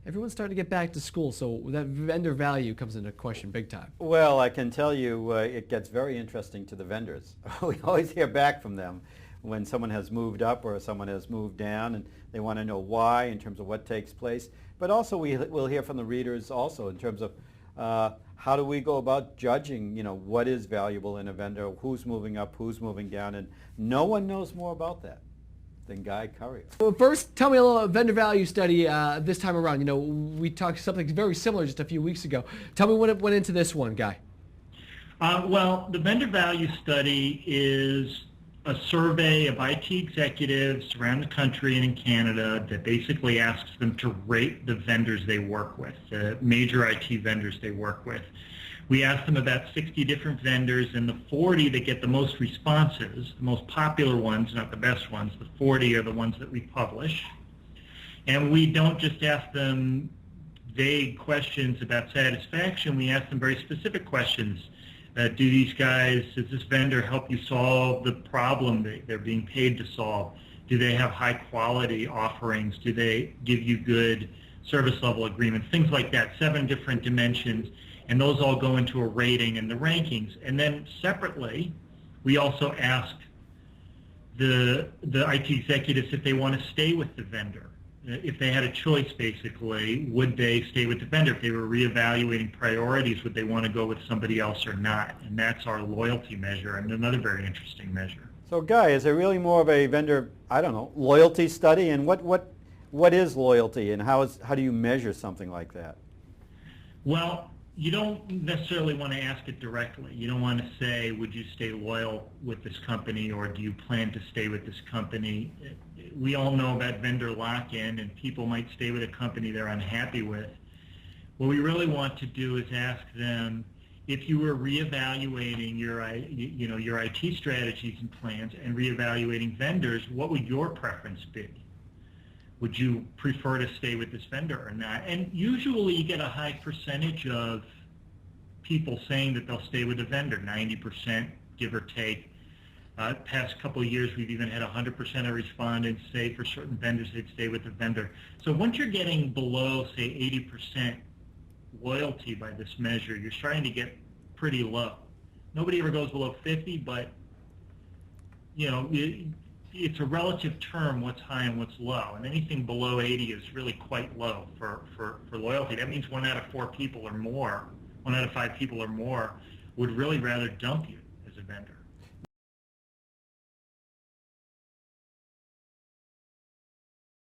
everyone's starting to get back to school, so that vendor value comes into question big time. Well, I can tell you it gets very interesting to the vendors. We always hear back from them when someone has moved up or someone has moved down, and they want to know why in terms of what takes place. But also we'll hear from the readers also in terms of how do we go about judging, what is valuable in a vendor, who's moving up, who's moving down, and no one knows more about that than Guy Currier. Well, first, tell me a little vendor value study this time around. We talked something very similar just a few weeks ago. Tell me what it went into this one, Guy. Well, the vendor value study is a survey of IT executives around the country and in Canada that basically asks them to rate the vendors they work with, the major IT vendors they work with. We asked them about 60 different vendors, and the 40 that get the most responses, the most popular ones, not the best ones, the 40 are the ones that we publish. And we don't just ask them vague questions about satisfaction, we ask them very specific questions. Does this vendor help you solve the problem that they're being paid to solve? Do they have high quality offerings? Do they give you good service level agreements? Things like that, 7 different dimensions. And those all go into a rating and the rankings. And then separately, we also ask the IT executives if they want to stay with the vendor. If they had a choice, basically, would they stay with the vendor? If they were reevaluating priorities, would they want to go with somebody else or not? And that's our loyalty measure, and another very interesting measure. So, Guy, is there really more of a vendor, loyalty study? And what is loyalty, and how do you measure something like that? Well, you don't necessarily want to ask it directly. You don't want to say, would you stay loyal with this company, or do you plan to stay with this company? We all know about vendor lock-in, and people might stay with a company they're unhappy with. What we really want to do is ask them, if you were reevaluating your IT strategies and plans and reevaluating vendors, what would your preference be? Would you prefer to stay with this vendor or not? And usually you get a high percentage of people saying that they'll stay with a vendor, 90%, give or take. Past couple of years, we've even had 100% of respondents say for certain vendors they'd stay with the vendor. So once you're getting below, say, 80% loyalty by this measure, you're starting to get pretty low. Nobody ever goes below 50, but it's a relative term, what's high and what's low, and anything below 80 is really quite low for loyalty. That means 1 out of 4 people or more, 1 out of 5 people or more would really rather dump you as a vendor.